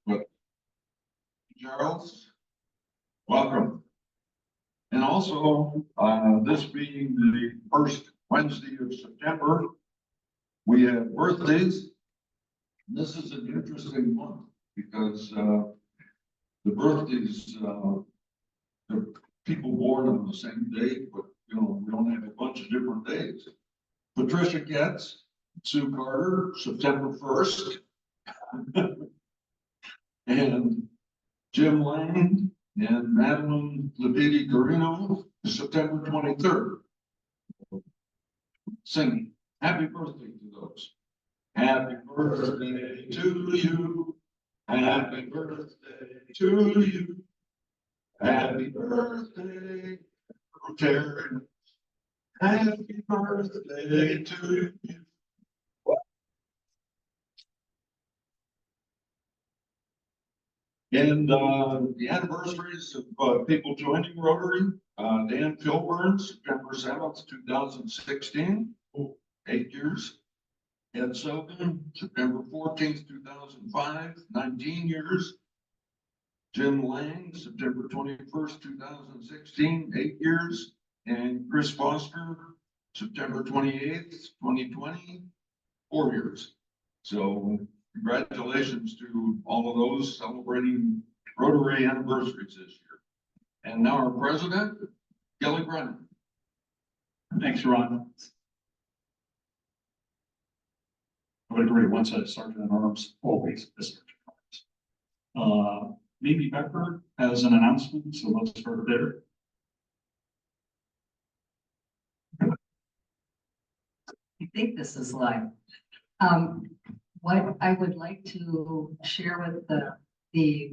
But Charles, welcome. And also, this being the first Wednesday of September, we have birthdays. This is an interesting month because the birthdays, the people born on the same day, but we don't have a bunch of different days. Patricia Getz, Sue Carter, September 1st. And Jim Lang and Madeline Lepidi Carino, September 23rd. Singing happy birthday to those. Happy birthday to you. Happy birthday to you. Happy birthday, Rotary. Happy birthday to you. And the anniversaries of people joining Rotary, Dan Kilburn, September 7th, 2016, 8 years. Ed Sogan, September 14th, 2005, 19 years. Jim Lang, September 21st, 2016, 8 years. And Chris Foster, September 28th, 2020, 4 years. So congratulations to all of those celebrating Rotary anniversaries this year. And now our president, Kelly Brennan. Thanks, Ron. I would agree, once a sergeant at arms, always a sergeant at arms. Mimi Becker has an announcement, so let's start there. I think this is live. What I would like to share with the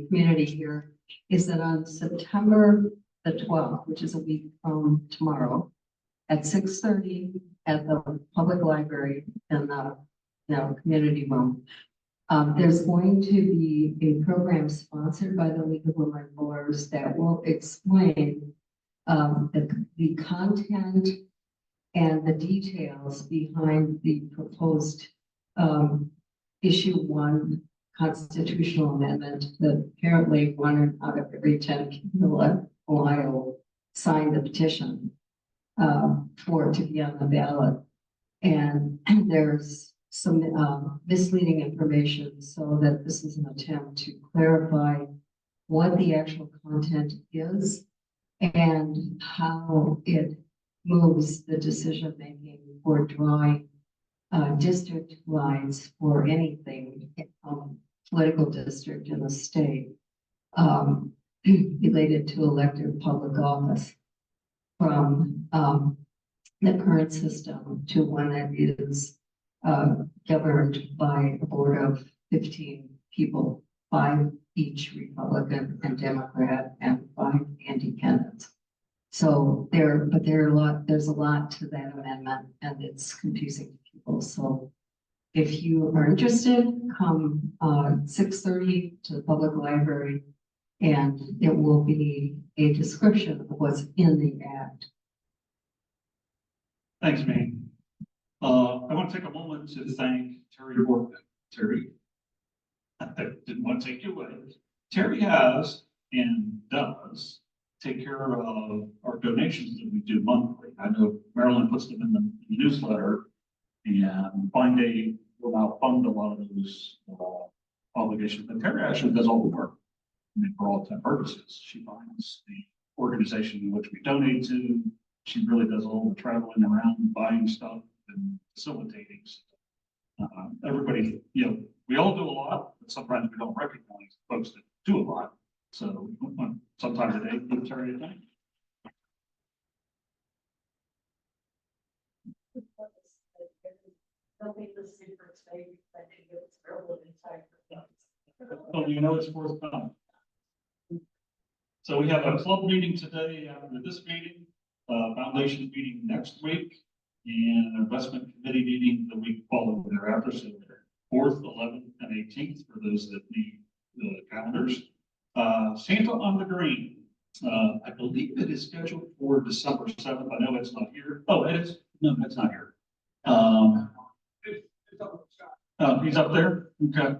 community here is that on September the 12th, which is a week from tomorrow, at 6:30 at the public library in the community room, there's going to be a program sponsored by the League of Women Voters that will explain the content and the details behind the proposed issue 1 constitutional amendment that apparently 1 out of every 10 people in Ohio signed the petition for it to be on the ballot. And there's some misleading information, so that this is an attempt to clarify what the actual content is and how it moves the decision making for drawing district lines for anything political district in the state related to elected public office from the current system to one that is governed by a board of 15 people, 5 each Republican and Democrat and 5 independents. So there's a lot to that amendment, and it's confusing to people. So if you are interested, come 6:30 to the public library, and it will be a description of what's in the act. Thanks, Mimi. I want to take a moment to thank Terry Borman. Terry, I didn't want to take you away. Terry has and does take care of our donations that we do monthly. I know Marilyn puts them in the newsletter, and Find Day will now fund a lot of those obligations. But Terry actually does all the work. I mean, for all intents and purposes, she finds the organization in which we donate to. She really does all the traveling around, buying stuff and facilitating stuff. Everybody, we all do a lot, but sometimes we don't recognize folks that do a lot. So sometime today, give Terry a thank. Oh, it's forthcoming. So we have a club meeting today after this meeting, foundation meeting next week, and an investment committee meeting the week following thereafter. So 4th, 11th, and 18th for those that need the calendars. Santa on the Green. I believe it is scheduled for December 7th. I know it's not here. Oh, it is. No, that's not here. He's up there. Okay.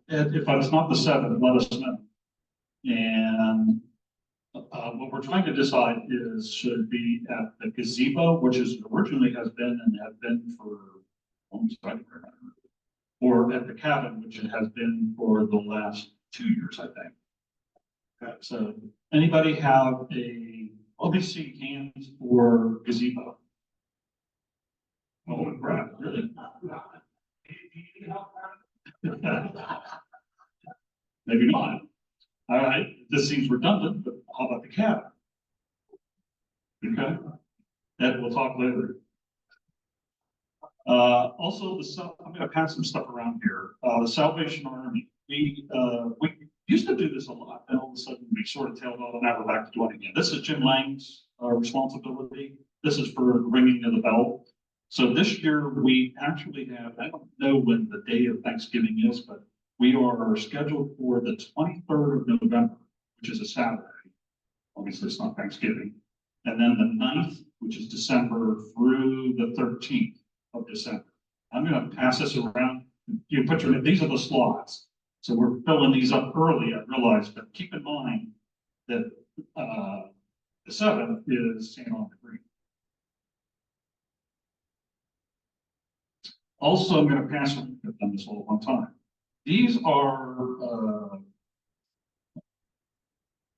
if it's not the 7th, let us know. And what we're trying to decide is, should it be at the gazebo, which is originally has been and have been for almost, I don't remember, or at the cabin, which it has been for the last 2 years, I think. So anybody have let me see hands for gazebo. Oh, crap, really? Maybe not. All right, this seems redundant, but how about the cabin? Okay, that we'll talk later. Also, I'm gonna pass some stuff around here. The Salvation Army, we used to do this a lot, and all of a sudden we sort of tailed off, and now we're back to doing it again. This is Jim Lang's responsibility. This is for ringing of the bell. So this year, we actually have, I don't know when the day of Thanksgiving is, but we are scheduled for the 23rd of November, which is a Saturday. Obviously, it's not Thanksgiving. And then the 9th, which is December, through the 13th of December. I'm gonna pass this around. You put these are the slots. So we're filling these up early, I realize, but keep in mind that the 7th is St. On the Green. Also, I'm gonna pass them, I've done this all at one time. These are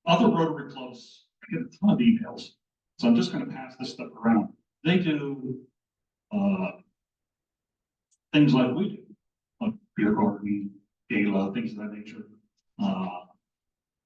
other Rotary clubs. I get a ton of emails, so I'm just going to pass this stuff around. They do things like we do, like beer garden, gala, things of that nature.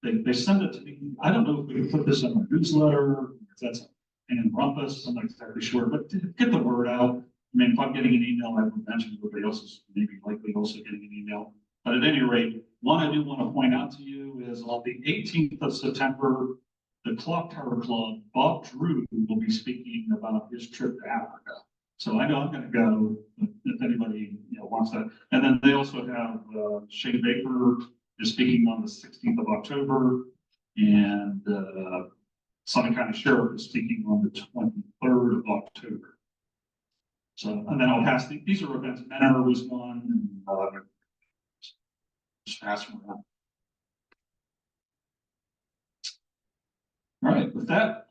They send it to me. I don't know if we can put this in a newsletter, if that's in rumpus, I'm not exactly sure, but get the word out. I mean, if I'm getting an email, I would mention everybody else is maybe likely also getting an email. But at any rate, one I do want to point out to you is on the 18th of September, the Clock Tower Club, Bob Drew will be speaking about his trip to Africa. So I know I'm going to go if anybody wants that. And then they also have Shane Baker is speaking on the 16th of October, and Summit County Sheriff is speaking on the 23rd of October. So, and then I'll pass these are events. Menor was one, and just pass them around. All right, with that,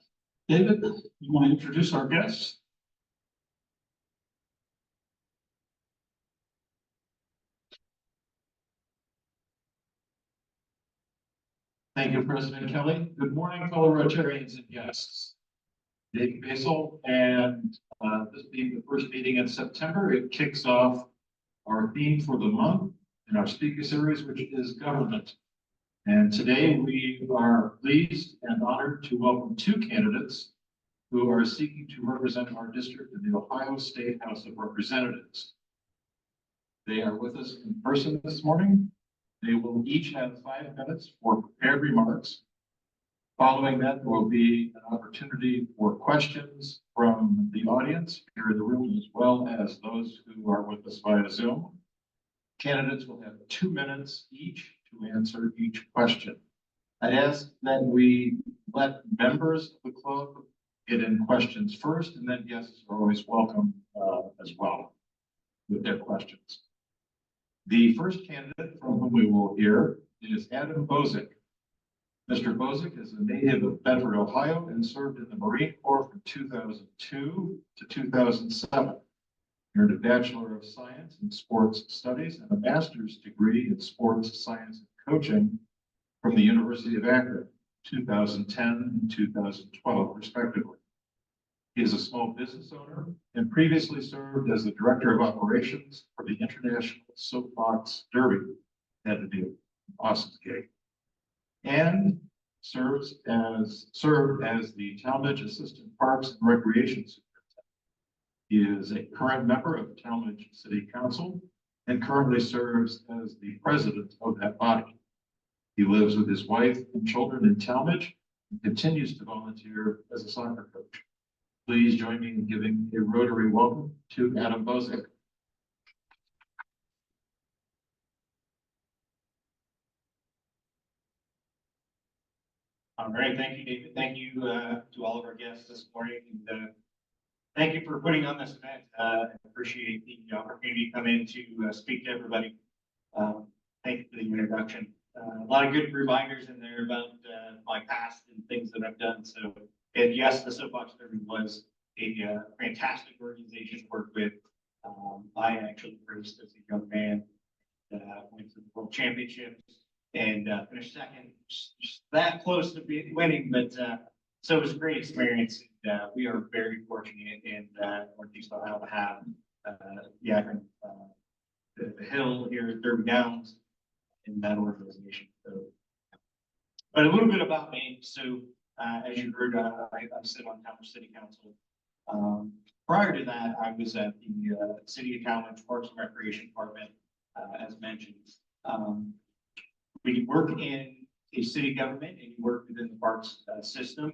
David, you want to introduce our guests? Thank you, President Kelly. Good morning, fellow Rotarians and guests. Dave Basil, and this being the first meeting in September, it kicks off our theme for the month in our speaker series, which is government. And today we are pleased and honored to welcome two candidates who are seeking to represent our district in the Ohio State House of Representatives. They are with us in person this morning. They will each have 5 minutes for prepared remarks. Following that, there will be an opportunity for questions from the audience here in the room, as well as those who are with us via Zoom. Candidates will have 2 minutes each to answer each question. I'd ask that we let members of the club get in questions first, and then guests are always welcome as well with their questions. The first candidate from whom we will hear is Adam Bozick. Mr. Bozick is a native of Bedford, Ohio, and served in the Marine Corps from 2002 to 2007. Earned a Bachelor of Science in Sports Studies and a Master's degree in Sports Science and Coaching from the University of Akron, 2010 and 2012, respectively. He is a small business owner and previously served as the Director of Operations for the International Soapbox Derby, had to be Austin's gig, and served as the Talmadge Assistant Parks and Recreation Superintendent. He is a current member of Talmadge City Council and currently serves as the president of that body. He lives with his wife and children in Talmadge and continues to volunteer as a soccer coach. Please join me in giving a Rotary welcome to Adam Bozick. All right, thank you, David. Thank you to all of our guests this morning. And thank you for putting on this event. I appreciate the opportunity to come in to speak to everybody. thank you for the introduction. A lot of good reminders in there about my past and things that I've done. So, and yes, the Soapbox Derby was a fantastic organization to work with. I actually raced as a young man, went to the World Championships and finished second, just that close to winning. But so it was a great experience. We are very fortunate in Northeast Ohio to have the Hill here at Derby Downs in that organization. So, but a little bit about me. So, as you heard, I sit on Towner City Council. Prior to that, I was at the City of Talmadge Parks and Recreation Department, as mentioned. When you work in a city government and you work within the parks system,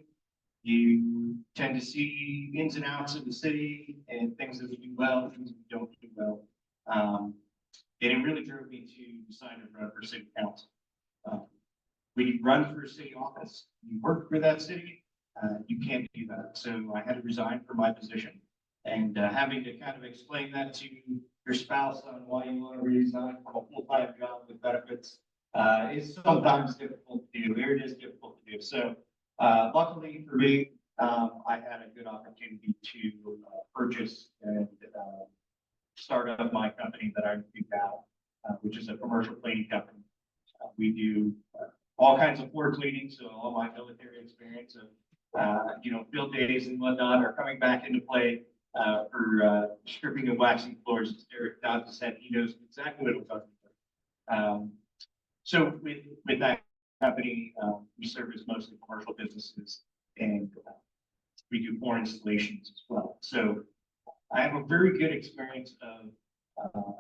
you tend to see ins and outs of the city and things that we do well, things we don't do well. And it really drove me to decide to run for city council. When you run for a city office, you work for that city, you can't do that. So I had to resign from my position. And having to kind of explain that to your spouse on why you want to resign from a full-time job with benefits is sometimes difficult to do. It is difficult to do. So luckily for me, I had a good opportunity to purchase and start up my company that I do now, which is a commercial cleaning company. We do all kinds of floor cleaning, so all my military experience of field days and whatnot are coming back into play for stripping and waxing floors. As Derek Dodson said, he knows exactly what I'm talking about. So with that company, we service mostly commercial businesses and we do floor installations as well. So I have a very good experience of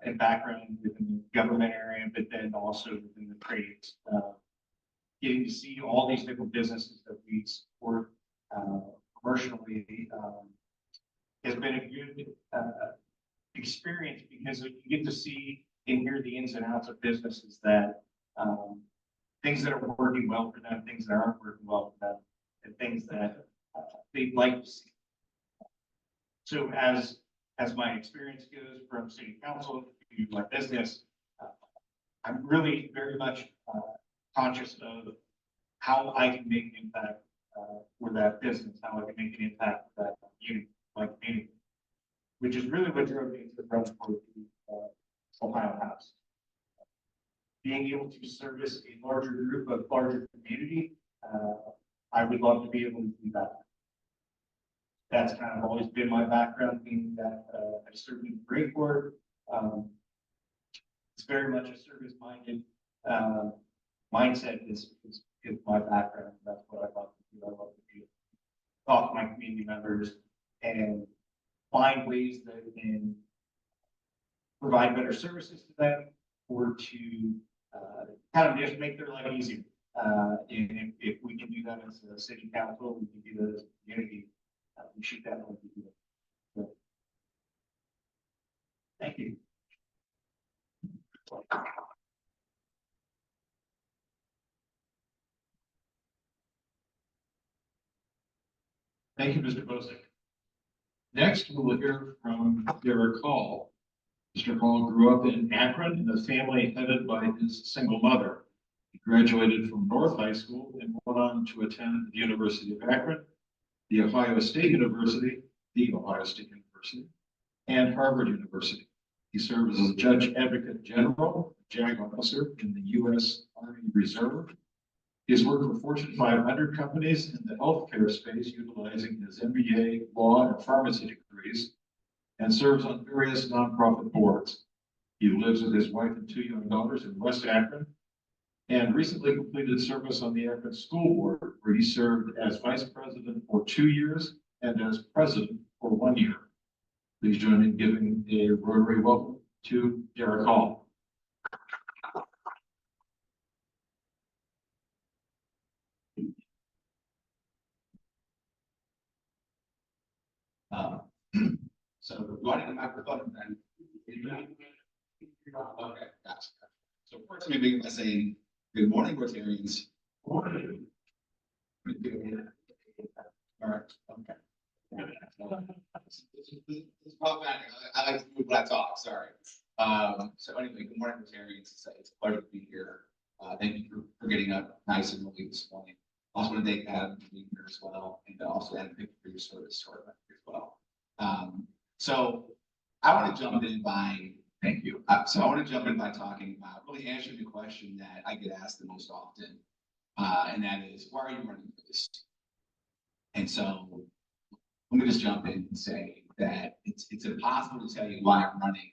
and background within the government area, but then also within the trades. Getting to see all these different businesses that we support commercially has been a good experience because you get to see and hear the ins and outs of businesses that things that are working well for them, things that aren't working well for them, and things that they'd like to see. So as my experience goes from city council to my business, I'm really very much conscious of how I can make an impact for that business, how I can make an impact for that community, my community, which is really what drove me to run for the Ohio House. Being able to service a larger group of larger community, I would love to be able to do that. That's kind of always been my background, being that I served in the Marine Corps. It's very much a service-minded mindset is my background. That's what I love to do. I love to talk to my community members and find ways that can provide better services to them or to kind of just make their life easier. And if we can do that as a city council, we can do that as a community. We should definitely do it. So, thank you. Thank you, Mr. Bosick. Next, we will hear from Derek Hall. Mr. Hall grew up in Akron in a family headed by his single mother. He graduated from North High School and went on to attend the University of Akron, the Ohio State University, and Harvard University. He served as a Judge Advocate General, JAG officer in the U.S. Army Reserve. He has worked for Fortune 500 companies in the healthcare space, utilizing his MBA, law, and pharmacy degrees, and serves on various nonprofit boards. He lives with his wife and 2 young daughters in West Akron, and recently completed service on the Akron School Board, where he served as vice president for 2 years and as president for 1 year. Please join in giving a Rotary welcome to Derek Hall. So running the microphone then. Okay, gotcha. So first we begin by saying, good morning, Rotarians. Morning. All right, okay. This is problematic. I like to move when I talk, sorry. So anyway, good morning, Rotarians. It's a pleasure to be here. Thank you for getting up nice and early this morning. Also want to thank Adam for being here as well, and also Adam for your service to our country as well. So I want to jump in by, thank you. So I want to jump in by talking about really answering the question that I get asked the most often, and that is, why are you running for this? And so let me just jump in and say that it's impossible to tell you why I'm running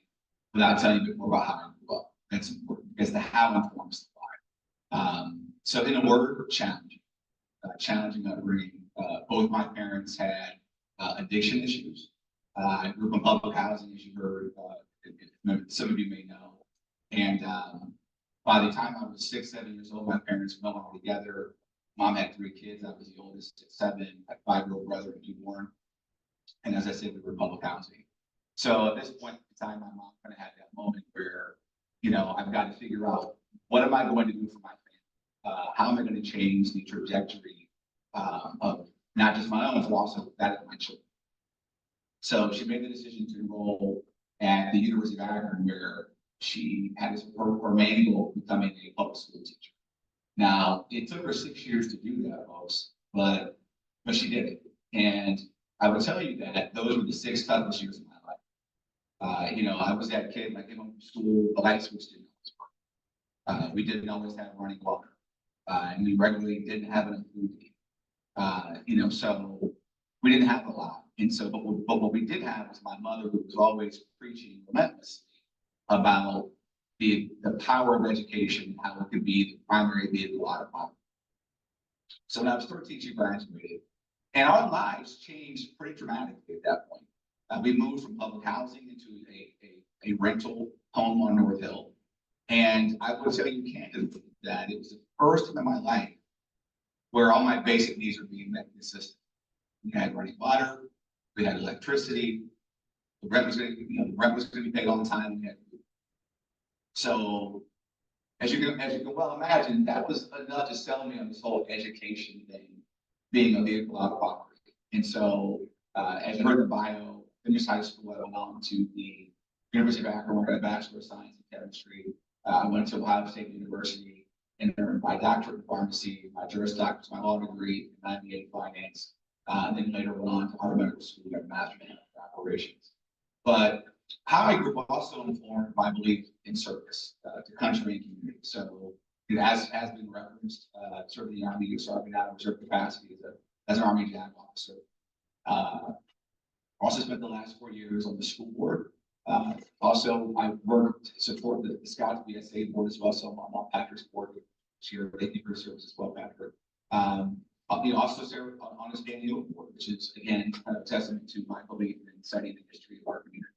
without telling you a bit more about how I grew up. That's important because the how informs the why. So in a word, challenging upbringing. Both my parents had addiction issues. I grew up in public housing, as you heard, some of you may know. And by the time I was 6, 7 years old, my parents were no longer together. Mom had 3 kids. I was the oldest at 7, had a 5-year-old brother and newborn. And as I said, we were in public housing. So at this point in time, my mom kind of had that moment where, you know, I've got to figure out what am I going to do for my family? How am I going to change the trajectory of not just my own, but also that of my children? So she made the decision to enroll at the University of Akron, where she had her main goal of becoming a public school teacher. Now, it took her 6 years to do that, folks, but she did it. And I would tell you that those were the 6 toughest years of my life. You know, I was that kid, when I came home from school, the light switch didn't always work. We didn't always have running water. And we regularly didn't have enough food to eat. You know, so we didn't have a lot. And so, but what we did have was my mother, who was always preaching relentlessly about the power of education, how it could be the primary vehicle out of poverty. So when I was 13, she graduated. And our lives changed pretty dramatically at that point. We moved from public housing into a rental home on North Hill. And I will tell you candidly that it was the first time in my life where all my basic needs were being met consistently. We had running water, we had electricity, the rent was going to be paid on time. We had food. So as you can well imagine, that was enough to sell me on this whole education thing, being a vehicle out of poverty. And so, as you heard in the bio, finished high school, I went on to the University of Akron, where I got a Bachelor of Science in Chemistry. I went to Ohio State University and earned my doctorate in pharmacy, my Juris Doctorate, my law degree, and MBA in finance. And then later went on to Harvard Medical School, got a master's in operations. But how I grew up also informed my belief in service to country and community. So, as has been referenced, served in the Army, you served out of reserve capacity as an Army JAG officer. Also spent the last 4 years on the school board. Also, I worked to support the Scouts BSA board as well. So I'm on Patrick's board this year. Thank you for your service as well, Patrick. You know, also served on a standing oak board, which is again kind of a testament to my belief in studying the history of our community.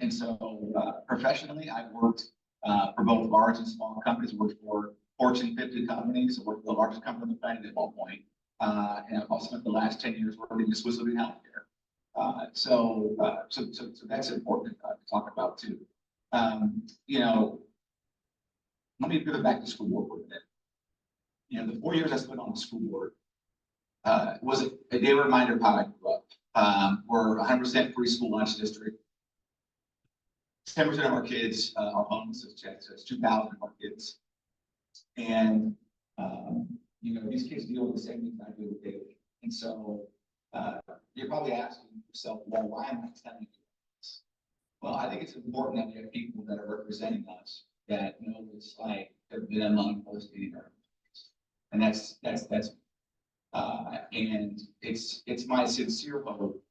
And so professionally, I've worked for both large and small companies. I worked for Fortune 50 companies. I worked for the largest company on the planet at one point. And I've also spent the last 10 years working in Swiss Living Healthcare. So that's important to talk about too. You know, let me pivot back to school board for a minute. You know, the 4 years I spent on the school board was a day reminder of how I grew up. We're 100% free school lunch district. 10% of our kids are homeless, so it's 2,000 of our kids. And, you know, these kids deal with the same things I deal with daily. And so you're probably asking yourself, well, why am I telling you this? Well, I think it's important that we have people that are representing us that know what it's like to have been among those environments. And and it's my sincere hope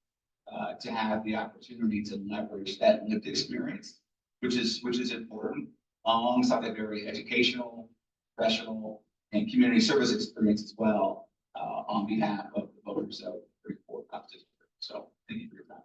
to have the opportunity to leverage that lived experience, which is important, alongside a very educational, professional, and community service experience as well, on behalf of the voters of the Report District. So thank you for your time.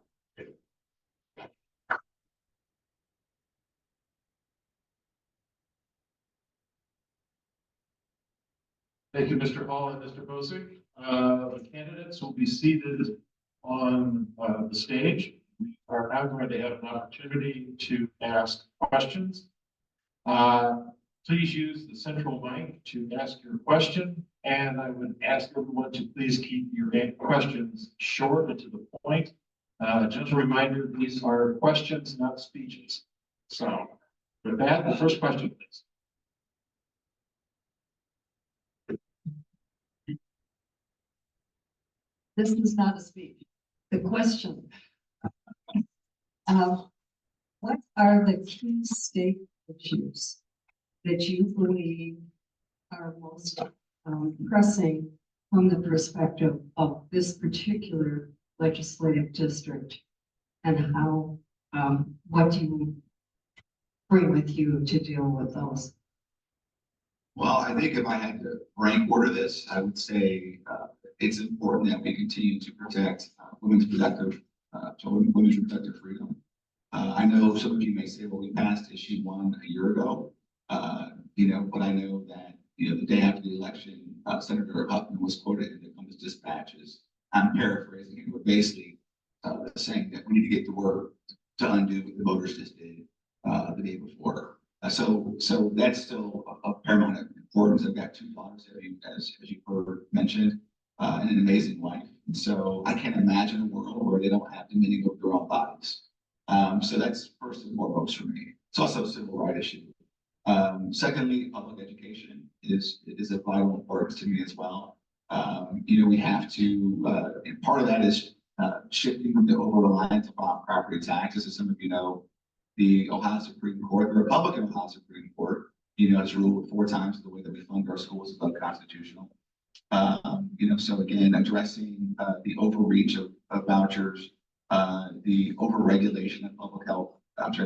Thank you, Mr. Hall and Mr. Bosick. The candidates will be seated on the stage. We are now going to have an opportunity to ask questions. Please use the central mic to ask your question, and I would ask everyone to please keep your questions short and to the point. Just a reminder, these are questions, not speeches. So with that, the first question, please. This is not a speech. The question. What are the key state issues that you believe are most pressing from the perspective of this particular legislative district? And how, what do you bring with you to deal with those? Well, I think if I had to rank order this, I would say it's important that we continue to protect women's reproductive freedom. I know some of you may say, well, we passed issue 1 a year ago. But I know that, the day after the election, Senator Hudson was quoted in the Compass Dispatches. I'm paraphrasing it, but basically saying that we need to get to work to undo what the voters just did the day before. So that's still of paramount importance. I've got 2 daughters, as you've heard mentioned, and an amazing wife. And so I can't imagine a world where they don't have dominion over their own bodies. So that's first and foremost for me. It's also a civil rights issue. Secondly, public education is of vital importance to me as well. We have to, and part of that is shifting from the over-reliance upon property taxes. As some of you know, the Ohio Supreme Court, the Republican Ohio Supreme Court, has ruled 4 times the way that we fund our schools is unconstitutional. So again, addressing the overreach of vouchers, the overregulation of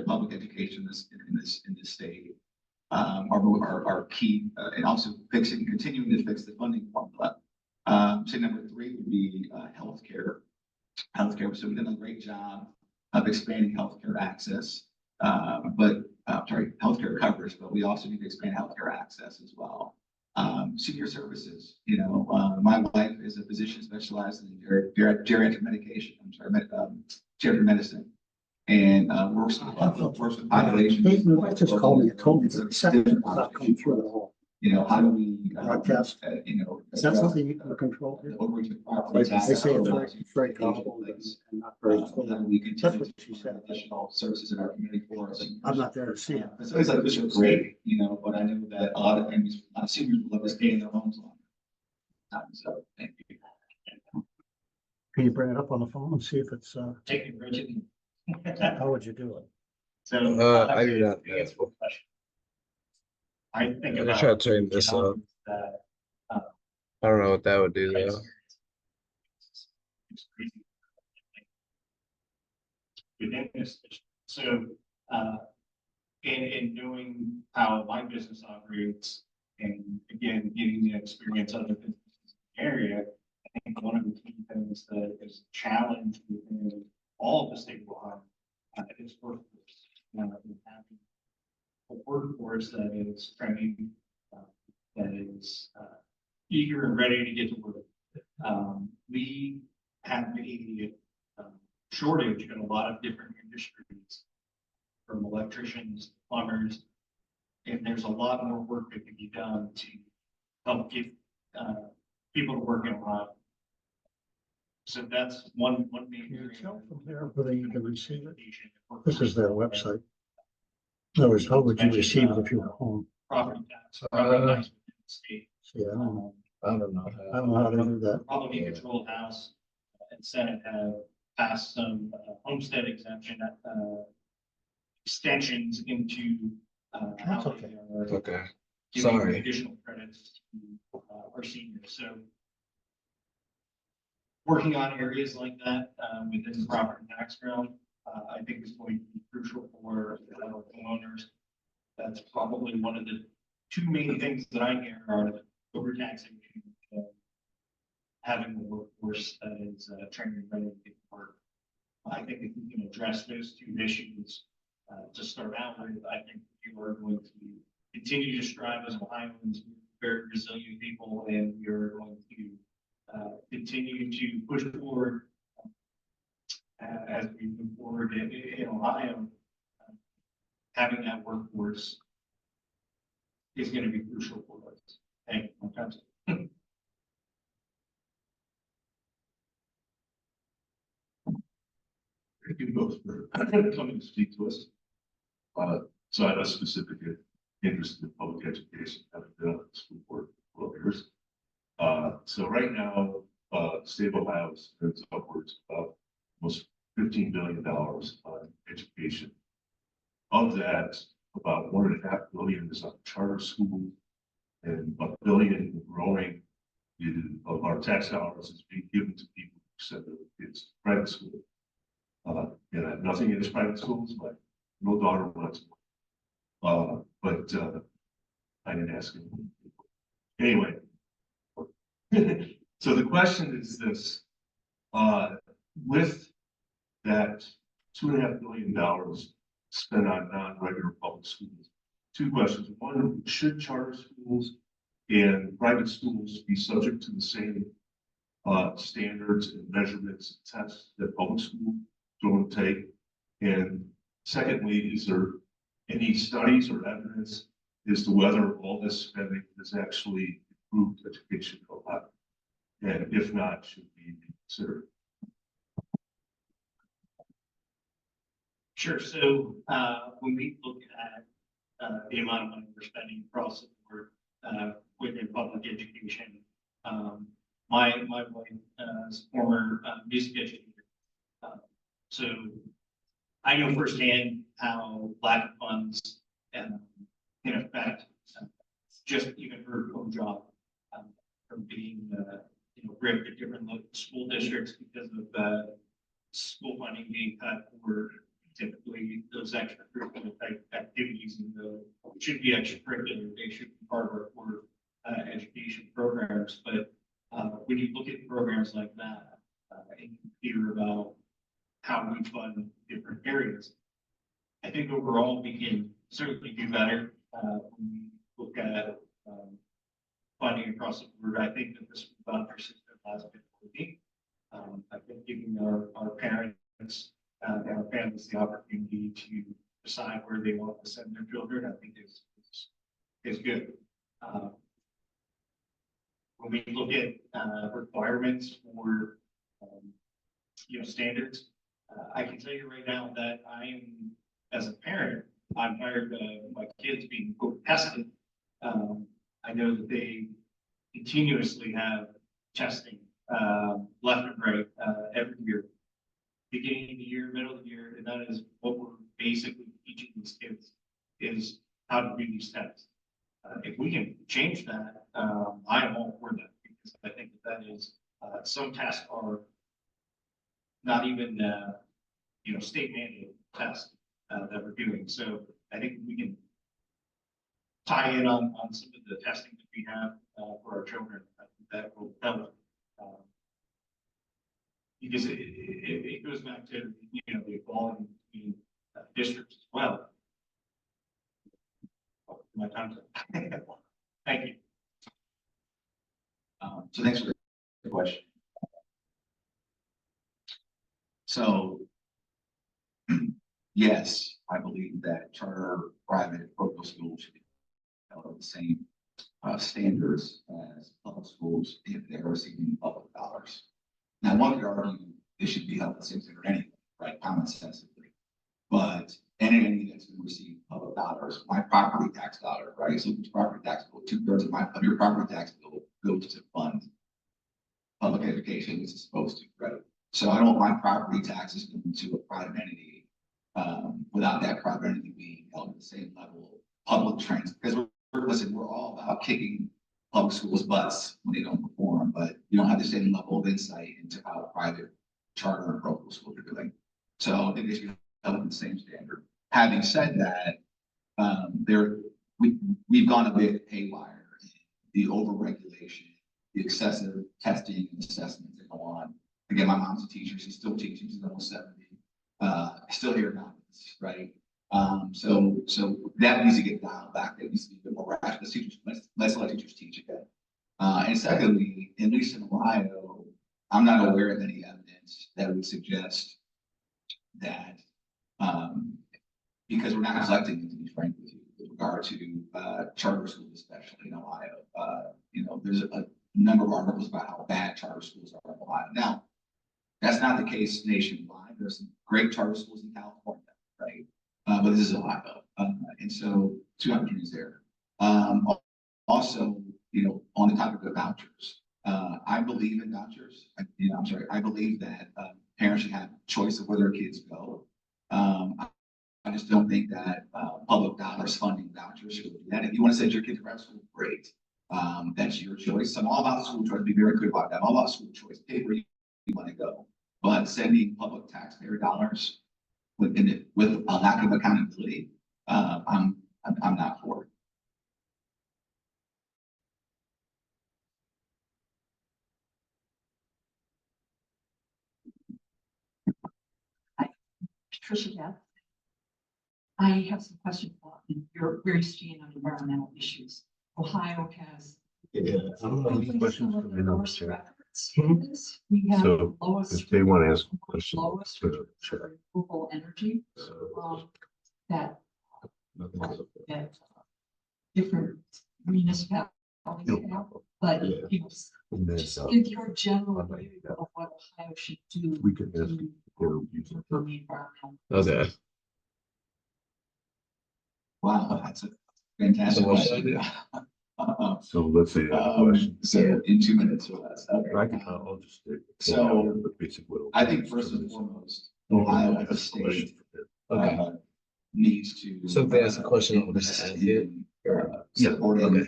public education in this state are key, and also continuing to fix the funding formula. So number 3 would be healthcare. So we've done a great job of expanding healthcare access, healthcare coverage, but we also need to expand healthcare access as well. Senior services, my wife is a physician specialized in geriatric medication, geriatric medicine. And works with populations. He just called me and told me that the second is not coming through at all. How do we, Broadcast. Is that something you can control? the overreach of property Like, they taxes say it's over very complicated and not very how do clear. we continue That's what to she said. additional services in our community for us. I'm not there to see it. It's always like, this are great, but I know that a lot of families, a lot of seniors will love to stay in their homes longer. So, thank you. Can you bring it up on the phone and see if it's, Take it, Bridget. how would you do it? So. I do not know. Answer the question. I think I'm gonna about. try to turn this up. that, I don't know what that would do though. It's crazy. Within this, so, in knowing how my business operates, and again, getting the experience of other businesses in the area, I think one of the key things that is a challenge within all of the state of Ohio is workforce. Having a workforce that is trained, that is eager and ready to get to work. We have a shortage in a lot of different industries, from electricians, plumbers, and there's a lot more work that can be done to help get people to work in Ohio. So that's one main Can you area. tell from there whether you can receive it? This is their website. In other words, how would you receive it if you were home? Property tax, property tax within the state. See, I don't know. I don't know. I don't know how to do that. Republican controlled House and Senate have passed some homestead exemption extensions into how That's okay. they are Okay. giving Sorry. additional credits to our seniors. So working on areas like that within the property tax realm, I think is going to be crucial for homeowners. That's probably one of the 2 main things that I hear are overtaxing and having a workforce that is trained and ready to get to work. I think if we can address those 2 issues to start out with, I think we are going to continue to strive as Ohioans, very resilient people, and we are going to continue to push forward as we move forward in Ohio. Having that workforce is going to be crucial for us. Thank you. Thank you both for coming to speak to us. So I have a specific interest in public education, having been on the school board for 12 years. So right now, the state of Ohio spends upwards of almost $15 billion on education. Of that, about $1.5 billion is on charter schools, and $1 billion and growing of our tax dollars is being given to people who send their kids to private school. And I have nothing against private schools. My little daughter wants one. But I didn't ask him. Anyway. So the question is this, with that $2.5 billion spent on non-regular public schools, two questions. One, should charter schools and private schools be subject to the same standards and measurements and tests that public schools don't take? And secondly, is there any studies or evidence as to whether all this spending has actually improved education a lot? And if not, should be considered? Sure. So when we look at the amount of money we're spending across the board within public education, my wife is a former music educator. So I know firsthand how lack of funds can affect just even her own job from being ripped at different local school districts because of school funding being cut, or typically those extracurricular type activities, and the should be extracurricular, they should be part of our core education programs. But when you look at programs like that, and you hear about how we fund different areas, I think overall we can certainly do better when we look at funding across the board. I think that this voucher system has been working. I think giving our parents and our families the opportunity to decide where they want to send their children, I think is good. When we look at requirements for standards, I can tell you right now that I am, as a parent, I'm tired of my kids being tested. I know that they continuously have testing left and right every year, beginning of the year, middle of the year, and that is what we're basically teaching these kids is how to do these tests. If we can change that, I am all for that, because I think that is some tests are not even state mandated tests that we're doing. So I think we can tie in on some of the testing that we have for our children. I think that will help. Because it goes back to the equality between districts as well. My time's up. Thank you. So thanks for the question. So yes, I believe that charter, private, local schools should be held to the same standards as public schools if they're receiving public dollars. Now, one could argue they should be held to the same standard anyway, right? Common sensibly. But anything that's going to receive public dollars, my property tax dollar, right? So it's property tax bill, 2/3 of your property tax bill goes to fund public education, which is supposed to, right? So I don't want my property taxes going to a private entity without that private entity being held at the same level of public trans. Because we're all about kicking public schools' butts when they don't perform, but you don't have the same level of insight into how private charter and local schools are doing. So I think they should be held to the same standard. Having said that, we've gone a bit haywire in the overregulation, the excessive testing and assessments that go on. Again, my mom's a teacher; she's still teaching. She's almost 70. Still here now, right? So that needs to get dialed back. That needs to be a bit more rational. Let's let teachers teach again. And secondly, at least in Ohio, I'm not aware of any evidence that would suggest that because we're not collecting, to be frank with you, with regard to charter schools, especially in Ohio. There's a number of articles about how bad charter schools are in Ohio. Now, that's not the case nationwide. There's some great charter schools in California, right? But this is Ohio. And so two opportunities there. Also, on the topic of vouchers, I believe in vouchers. I believe that parents should have choice of where their kids go. I just don't think that public dollars funding vouchers should do that. If you want to send your kid to private school, great. That's your choice. I'm all about school choice. Be very clear about that. I'm all about school choice. Pay where you want to go, but sending public taxpayer dollars with a lack of accountability, I'm not for it. Patricia Depp. I have some questions about your various gene on environmental issues. Ohio has. Yeah, I don't know any questions from the numbers here. records for this. We have So the lowest. if they want to ask a question. Lowest for the chat. renewable energy, that different municipalities have, but Yeah. you know, And then, just give your general view of what Ohio should do. we can ask to for using. improve the environmental. Okay. Wow, that's a fantastic So what should I question. So let's say that's a question. So in 2 minutes or less. Okay. I can, I'll just stick. So, the basic little- I think first and foremost, Ohio as a state Okay. needs to. So if they ask a question, I'll just ask it, or- Yeah, Supporting, okay.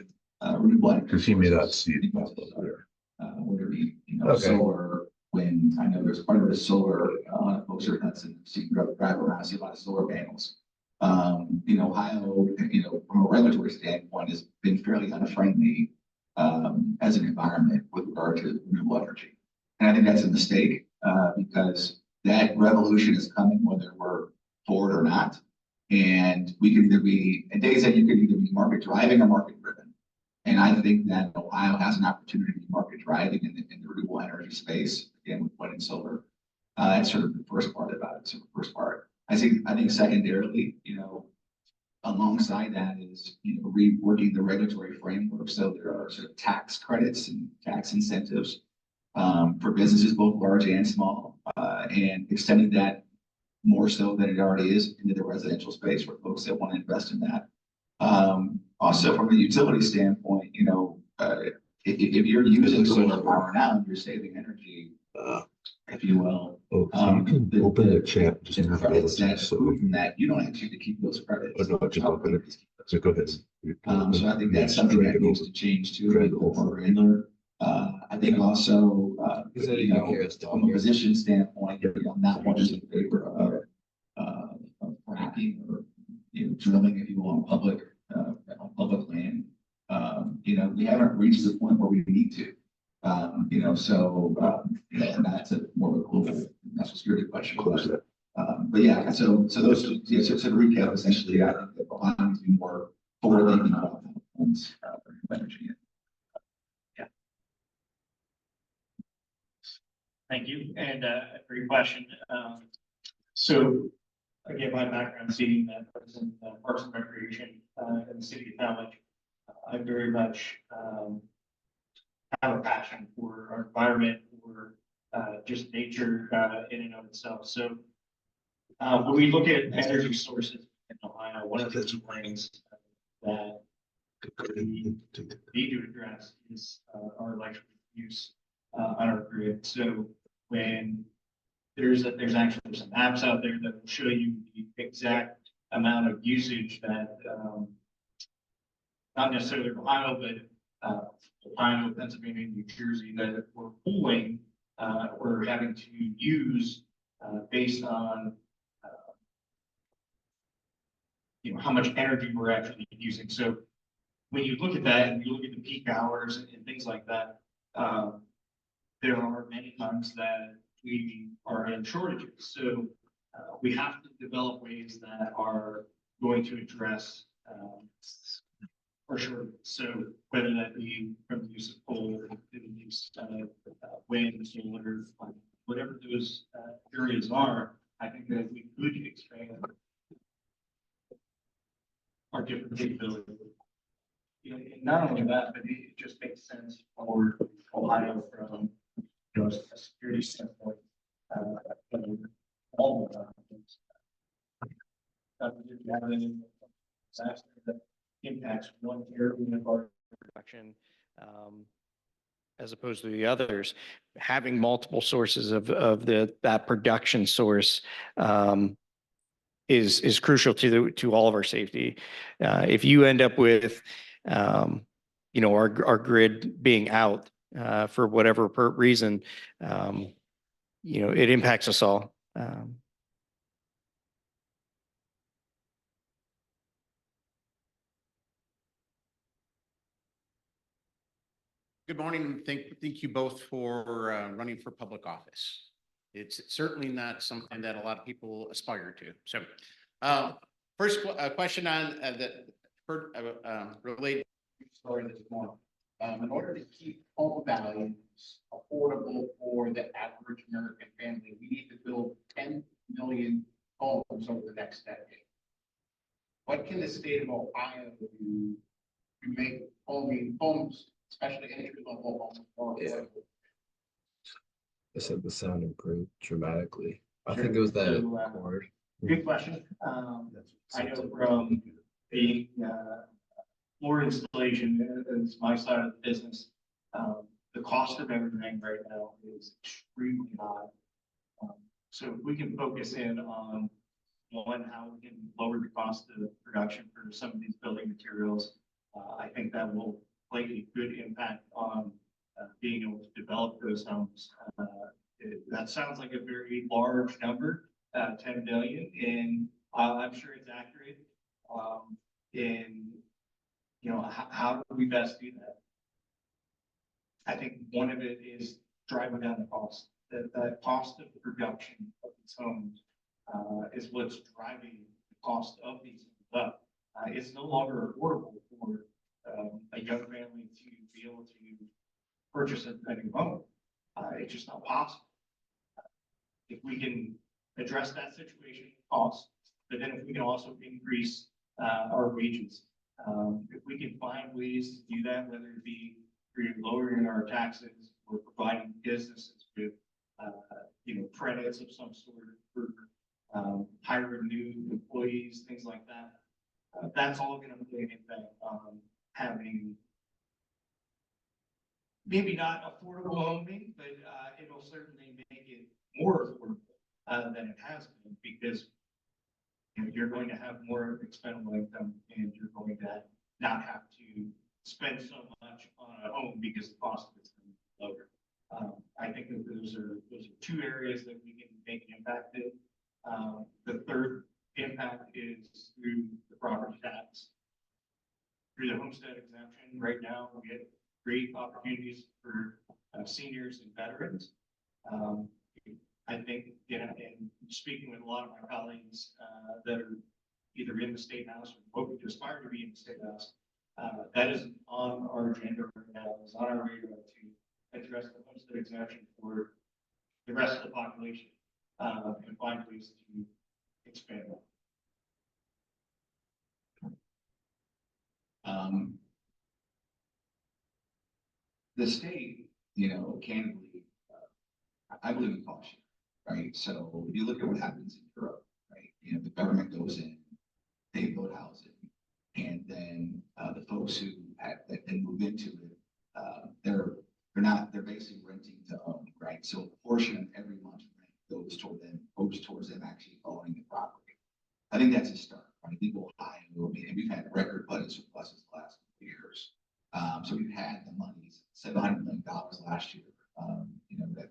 renewable energy. Because he may not see it. sources, Whether it be, Okay. solar, wind, I know there's quite a bit of solar, folks are Hudson, see, drive around, see a lot of solar panels. Ohio, from a regulatory standpoint, has been fairly unfriendly, as an environment with regard to renewable energy. And I think that's a mistake, because that revolution is coming whether we're for it or not. And we can either be, and Dave said you could either be market driving or market driven. And I think that Ohio has an opportunity to be market driving in the renewable energy space, again, with wind and solar. That's sort of the first part about it. So the first part. I think secondarily, alongside that is, reworking the regulatory framework. So there are sort of tax credits and tax incentives for businesses, both large and small, and extending that more so than it already is into the residential space for folks that want to invest in that. Also from a utility standpoint, if you're using solar power now and you're saving energy, if you will. Oh, so you can open the chat. Just The move it over credits to that the- prove from that, you don't actually have to keep those credits. Oh, no, just open it. So go ahead. So I think that's something that needs to change too, make it more granular. I think also, He said he can hear us from a position standpoint, not one is in favor of fracking or, drilling, if you will, on public land. We haven't reached the point where we need to. And that's a more of a global national security question. Close that. But yeah, so those, so to recap, essentially, I think that Ohio needs to be more forward-thinking about energy. Thank you, and for your question. So again, my background seeing that I was in Parks and Recreation in the city of Talmadge. I very much have a passion for our environment, for just nature in and of itself. So when we look at energy sources in Ohio, one of the key things that we need to address is our electric use on our grid. So when there's actually some apps out there that will show you the exact amount of usage that not necessarily Ohio, but Ohio, Pennsylvania, New Jersey, that we're pulling, we're having to use based on how much energy we're actually using. So when you look at that and you look at the peak hours and things like that, there are many times that we are in shortages. So we have to develop ways that are going to address our shortages. So whether that be from the use of coal, the use of wind, solar, whatever those areas are, I think that we could expand our different capabilities. And not only that, but it just makes sense for Ohio from a security standpoint. All of that. here in our production, as opposed to the others, having multiple sources of that production source, is crucial to all of our safety. If you end up with, our grid being out, for whatever reason, it impacts us all. Good morning, and thank you both for running for public office. It's certainly not something that a lot of people aspire to. So, first question on related story this morning. In order to keep home values affordable for the average American family, we need to build 10 million homes over the next decade. What can the state of Ohio do to make homes, especially entry-level homes, more affordable? They said the sound improved dramatically. I think it was that So, chord. Good question. I know from the floor installation is my side of the business. The cost of everything right now is extremely high. So if we can focus in on one, how we can lower the cost of production for some of these building materials, I think that will play a good impact on being able to develop those homes. That sounds like a very large number, 10 billion, and I'm sure it's accurate. How do we best do that? I think one of it is driving down the cost. The cost of production of these homes is what's driving the cost of these homes up. It's no longer affordable for a young family to be able to purchase a new home. It's just not possible. If we can address that situation, cost, but then if we can also increase our wages, if we can find ways to do that, whether it be through lowering our taxes or providing businesses with, credits of some sort for hiring new employees, things like that, that's all going to play an impact on having maybe not affordable homing, but it'll certainly make it more affordable than it has been, because you're going to have more expendable income and you're going to not have to spend so much on a home because the cost of it's going to be lower. I think that those are two areas that we can make an impact in. The third impact is through the property tax. Through the homestead exemption, right now we get great opportunities for seniors and veterans. I think, and speaking with a lot of my colleagues that are either in the state house or hoping to aspire to be in the state house, that is on our agenda right now. It's on our radar to address the homestead exemption for the rest of the population and find ways to expand that. The state, candidly, I believe in caution, right? So if you look at what happens in Europe, right? The government goes in, they build housing, and then the folks who that then move into it, they're basically renting to own, right? So a portion of every month's rent goes towards them actually owning the property. I think that's a start, right? I think Ohio, and we've had record budget surpluses the last couple of years. So we've had the monies, $700 million last year,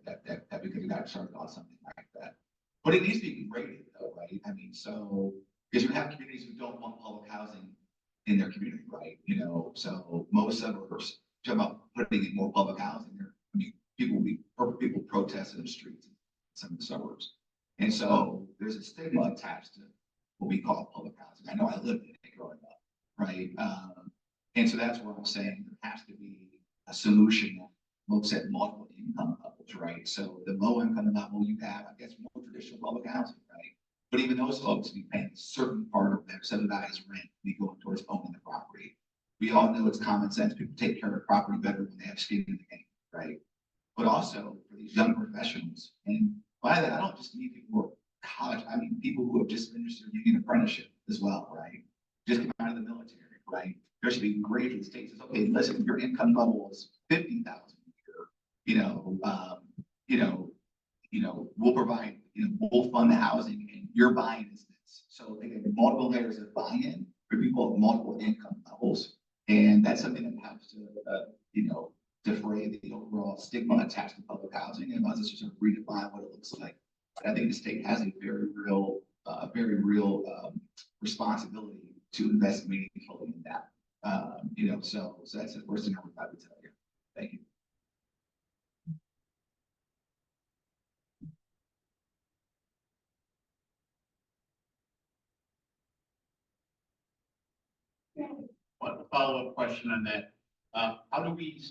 that we could have got started on something like that. But it needs to be graded though, right? I mean, so, because you have communities who don't want public housing in their community, right? So most suburbs, talking about putting in more public housing there, people protest in the streets in some of the suburbs. And so there's a stigma attached to what we call public housing. I know I lived in it growing up, right? And so that's where I'm saying there has to be a solution that looks at multiple income levels, right? So the low income level you have, I guess, more traditional public housing, right? But even those folks be paying a certain part of their subsidized rent be going towards owning the property. We all know it's common sense. People take care of the property better when they have skin in the game, right? But also for these young professionals, and by that I don't just mean people who are college. I mean people who have just finished their union apprenticeship as well, right? Just come out of the military, right? should be great for the state. Says, okay, listen, your income level is 50,000 a year. We'll provide, we'll fund the housing, and your buy-in is this. So they get multiple layers of buy-in for people of multiple income levels, and that's something that helps to, defray the overall stigma attached to public housing, and allows us to sort of redefine what it looks like. I think the state has a very real responsibility to invest meaningfully in that. So that's the first thing I would probably tell you. Thank you. One follow-up question on that. How do we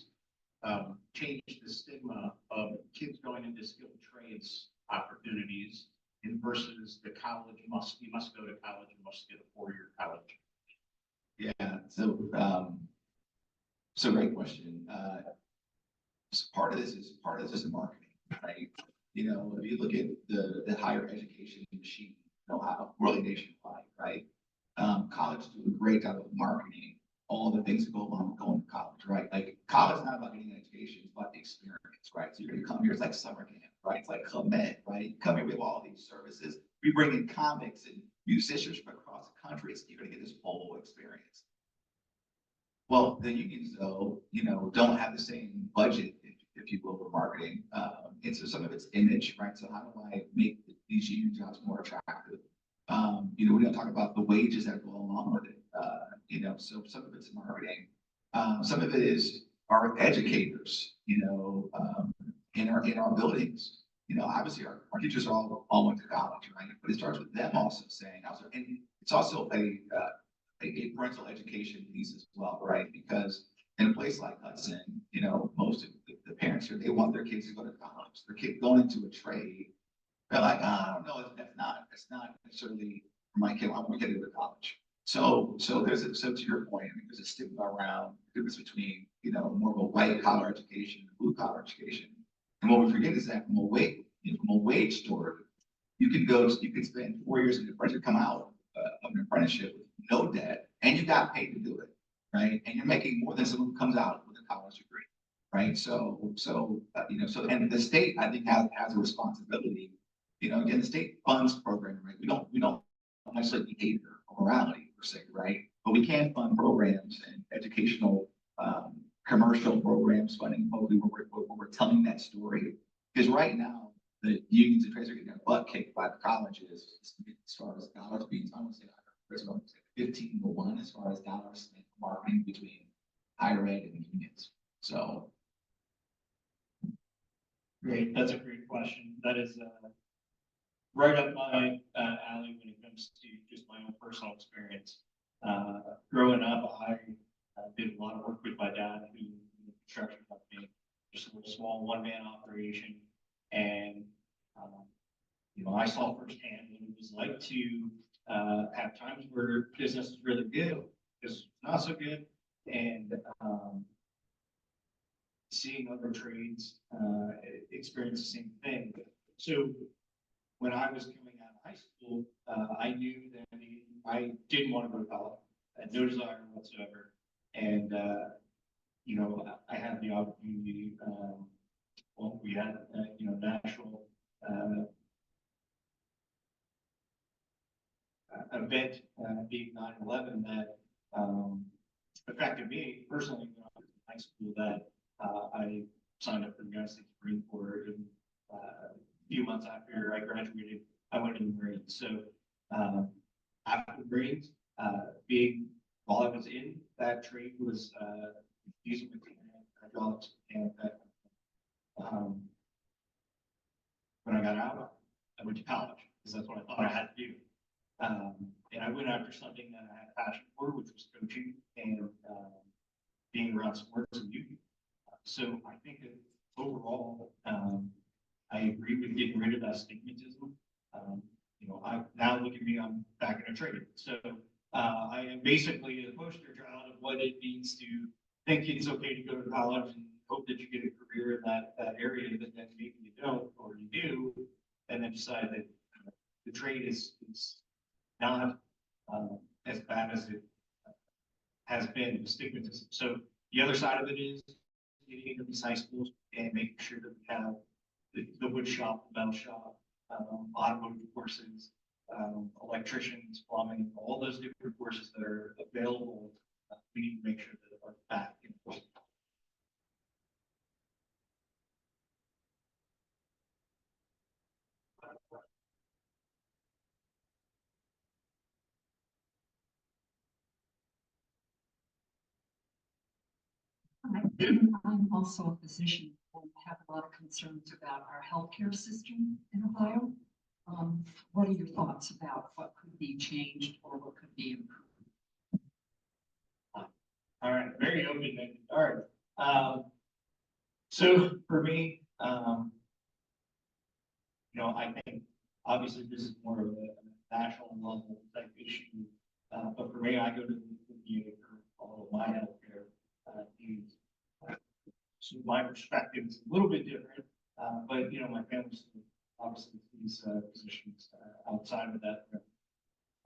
change the stigma of kids going into skilled trades opportunities and versus the college you must go to college, you must get a 4-year college? Yeah, so great question. So part of this is marketing, right? If you look at the higher education machine, really nationwide, right? Colleges do a great job of marketing all the things that go along with going to college, right? Like college is not about getting an education, it's about the experience, right? So you're gonna come here, it's like summer camp, right? It's like Club Med, right? Come here, we have all these services. We bring in comics and musicians from across the country, so you're gonna get this whole experience. Well, the unions, though, don't have the same budget, if you will, for marketing. And so some of it's image, right? So how do I make these union jobs more attractive? We don't talk about the wages that go along with it. So some of it's marketing. Some of it is our educators, in our buildings. Obviously our teachers all went to college, right? But it starts with them also saying, and it's also a parental education piece as well, right? Because in a place like Hudson, most of the parents here, they want their kids to go to college. Their kid going into a trade, they're like, I don't know, that's not necessarily for my kid. I want to get into college. So to your point, there's a stigma around the difference between, more of a white collar education and blue collar education. And what we forget is that from a wage story, you can spend 4 years in the apprenticeship, come out of an apprenticeship with no debt, and you got paid to do it, right? And you're making more than someone who comes out with a college degree, right? And the state, I think, has a responsibility. Again, the state funds programming, right? We don't necessarily behavior or morality per se, right? But we can fund programs and educational, commercial programs, funding hopefully where we're telling that story. Because right now, the unions and trades are getting their butt kicked by the colleges as far as dollars being, I would say, 15-1 as far as dollars spent marketing between higher ed and unions. So. Great, that's a great question. That is right up my alley when it comes to just my own personal experience. Growing up, I did a lot of work with my dad, who in the construction company, just a little small one-man operation, and I saw firsthand what it was like to have times where business is really good, business is not so good, and seeing other trades experience the same thing. So when I was coming out of high school, I knew that I didn't want to go to college. I had no desire whatsoever. And, I had the opportunity, we had, national event being 9/11 that affected me personally when I was in high school, that I signed up for the United States Marine Corps, and a few months after I graduated, I went to the Marines. So after the Marines, while I was in that trade, was using hydraulics and that. When I got out, I went to college because that's what I thought I had to do. And I went after something that I had a passion for, which was coaching and being around sports and youth. So I think that overall, I agree with getting rid of that stigmatism. Now look at me, I'm back in a trade. So I am basically a poster child of what it means to think it's okay to go to college and hope that you get a career in that area, but then maybe you don't, or you do, and then decide that the trade is not as bad as it has been stigmatism. So the other side of it is getting into these high schools and making sure that we have the wood shop, the metal shop, automotive courses, electricians, plumbing, all those different courses that are available. We need to make sure that are back in place. I'm also a physician and have a lot of concerns about our healthcare system in Ohio. What are your thoughts about what could be changed or what could be improved? All right, very open-ended. All right. So for me, I think obviously this is more of a national level type issue. But for me, I go to the VA for all of my healthcare needs. So my perspective is a little bit different, but my family's obviously these positions outside of that.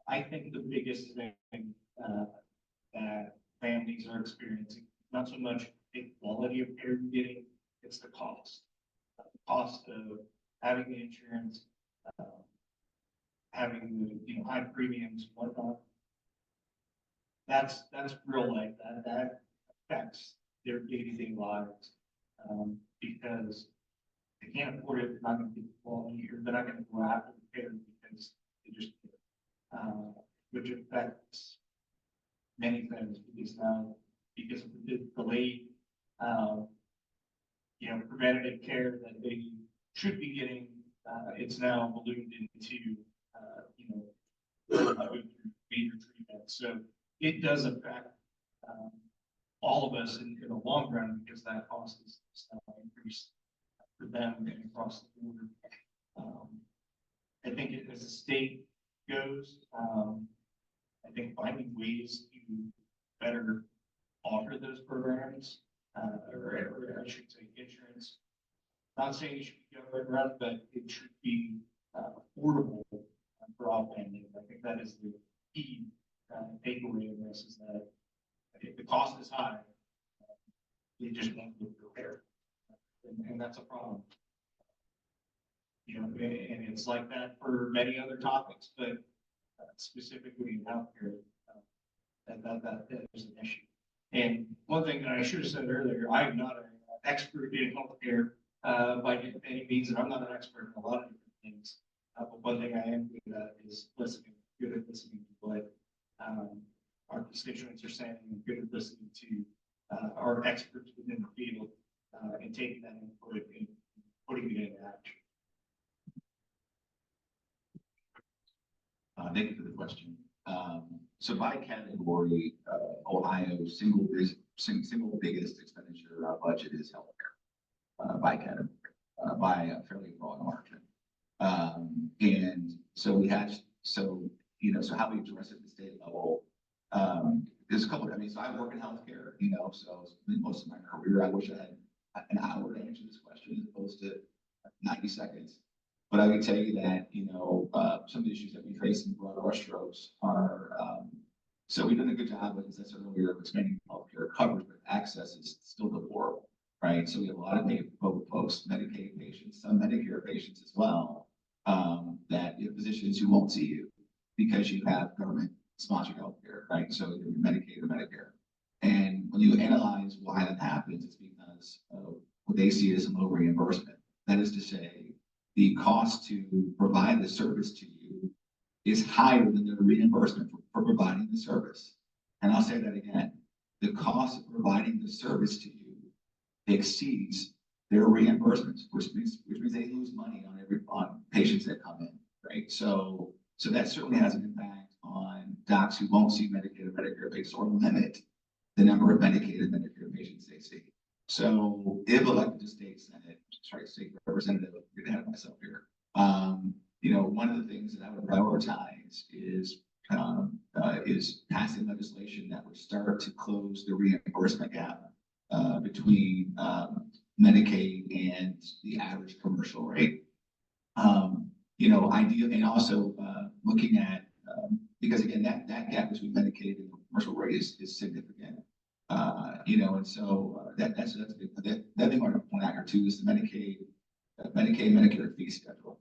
I think the biggest thing that families are experiencing, not so much the quality of care you're getting, it's the cost. The cost of having the insurance, having the high premiums, whatnot. That's real life. That affects their day-to-day lives because they can't afford it. They're not going to get the quality, or they're not going to go after the care because they just which affects many things because now because of the delayed preventative care that they should be getting, it's now ballooned into major treatment. So it does affect all of us in the long run because that cost is increased for them and across the board. I think as the state goes, I think finding ways to better offer those programs, or I should say insurance. Not saying it should be government run, but it should be affordable for all families. I think that is the key takeaway of this is that if the cost is high, they just won't get prepared. And that's a problem. And it's like that for many other topics, but specifically in healthcare, that is an issue. And one thing that I should have said earlier, I'm not an expert in healthcare by any means, and I'm not an expert in a lot of different things. But one thing I am good at is listening, good at listening to what our constituents are saying, and good at listening to our experts within the field and taking that input and putting it into action. Thank you for the question. So by category, Ohio's single biggest expenditure budget is healthcare by category, by a fairly broad margin. And so we had, so how we address it at the state level, there's a couple of, so I work in healthcare, so most of my career, I wish I had an hour to answer this question as opposed to 90 seconds. But I can tell you that, some of the issues that we face in broad brushstrokes are, so we've done a good job, like I said earlier, of expanding healthcare coverage, but access is still deplorable, right? So we have a lot of folks, Medicaid patients, some Medicare patients as well, that you have physicians who won't see you because you have government sponsored healthcare, right? So you're Medicaid or Medicare. And when you analyze why that happens, it's because of what they see as a low reimbursement. That is to say, the cost to provide the service to you is higher than the reimbursement for providing the service. And I'll say that again, the cost of providing the service to you exceeds their reimbursements, which means they lose money on on patients that come in, right? So that certainly has an impact on docs who won't see Medicaid or Medicare patients or limit the number of Medicaid and Medicare patients they see. So if elected to state representative, I'm getting ahead of myself here. One of the things that I would prioritize is passing legislation that would start to close the reimbursement gap between Medicaid and the average commercial rate. Ideally, and also looking at because again that gap between Medicaid and commercial rate is significant. And so that's a big, that thing I want to point out here too is the Medicare fee schedule.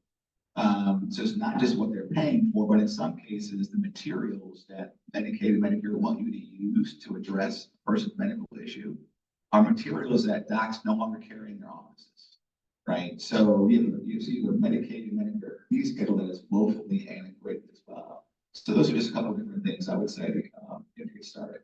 So it's not just what they're paying for, but in some cases, the materials that Medicaid and Medicare want you to use to address a person's medical issue are materials that docs no longer carry in their offices, right? So you see the Medicaid and Medicare fee schedule that is woefully antiquated as well. So those are just a couple of different things I would say to get started.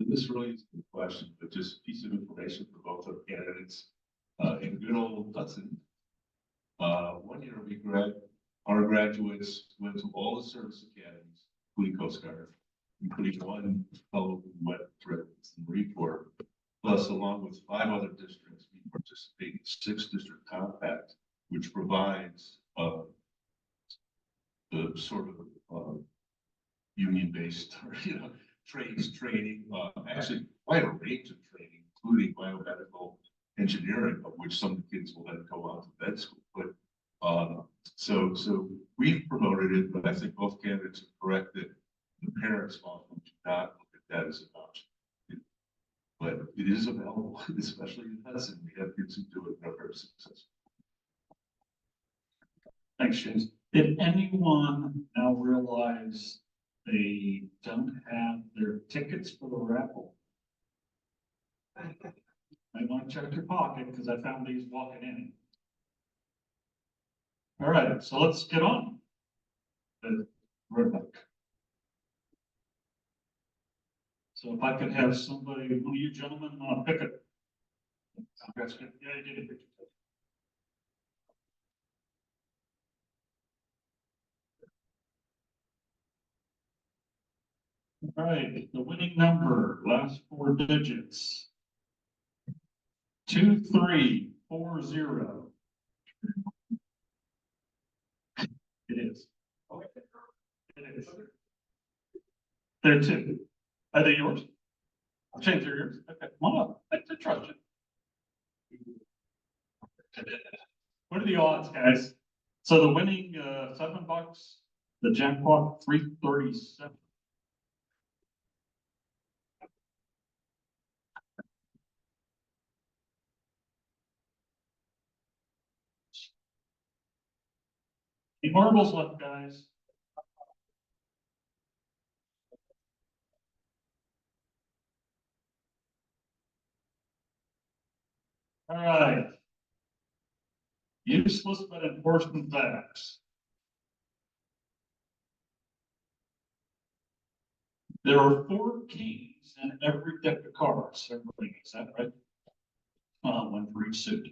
This really is a good question, but just a piece of information for both of candidates. In good old Hudson, 1 year our graduates went to all the service academies, including Coast Guard, including one fellow who went to the Marine Corps. Plus, along with 5 other districts, we participate in 6 district compact, which provides the sort of union-based, trades training, actually quite a range of training, including biomedical engineering, of which some kids will then go on to med school. But so we've promoted it, but I think both candidates are correct that the parents often do not look at that as an option. But it is available, especially in Hudson. We have kids who do it and are very successful. Thanks, James. Did anyone now realize they don't have their tickets for the raffle? I want to check your pocket because I found these walking in. All right, so let's get on. The roadmap. So if I could have somebody, one of you gentlemen, pick it. That's good. Yeah, you did it. All right, the winning number, last 4 digits. 2340. It is. It is. There are 2. Are they yours? I'll change their yours. Okay, come on up. I trust you. What are the odds, guys? So the winning $7, the jackpot 337. Any marbles left, guys? All right. Useless but important facts. There are 4 kings in every deck of cards. Everybody gets that, right? One for each suit.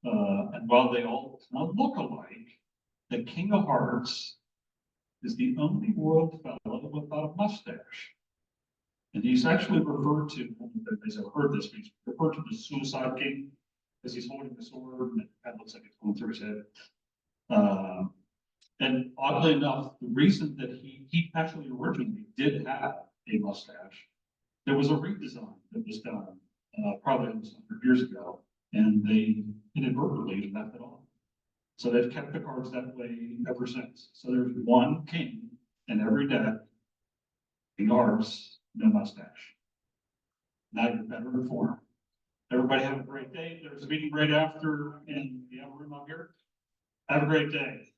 And while they all look alike, the King of Hearts is the only royal fellow without a mustache. And he's actually referred to, as I've heard this, he's referred to the Suicide King because he's holding the sword and it kind of looks like it's going through his head. And oddly enough, the reason that he actually originally did have a mustache, there was a redesign that was done probably almost 100 years ago, and they inadvertently left it on. So they've kept the cards that way ever since. So there's 1 king in every deck, King of Hearts, no mustache. Now you're better informed. Everybody have a great day. There's a meeting right after in the other room up here. Have a great day.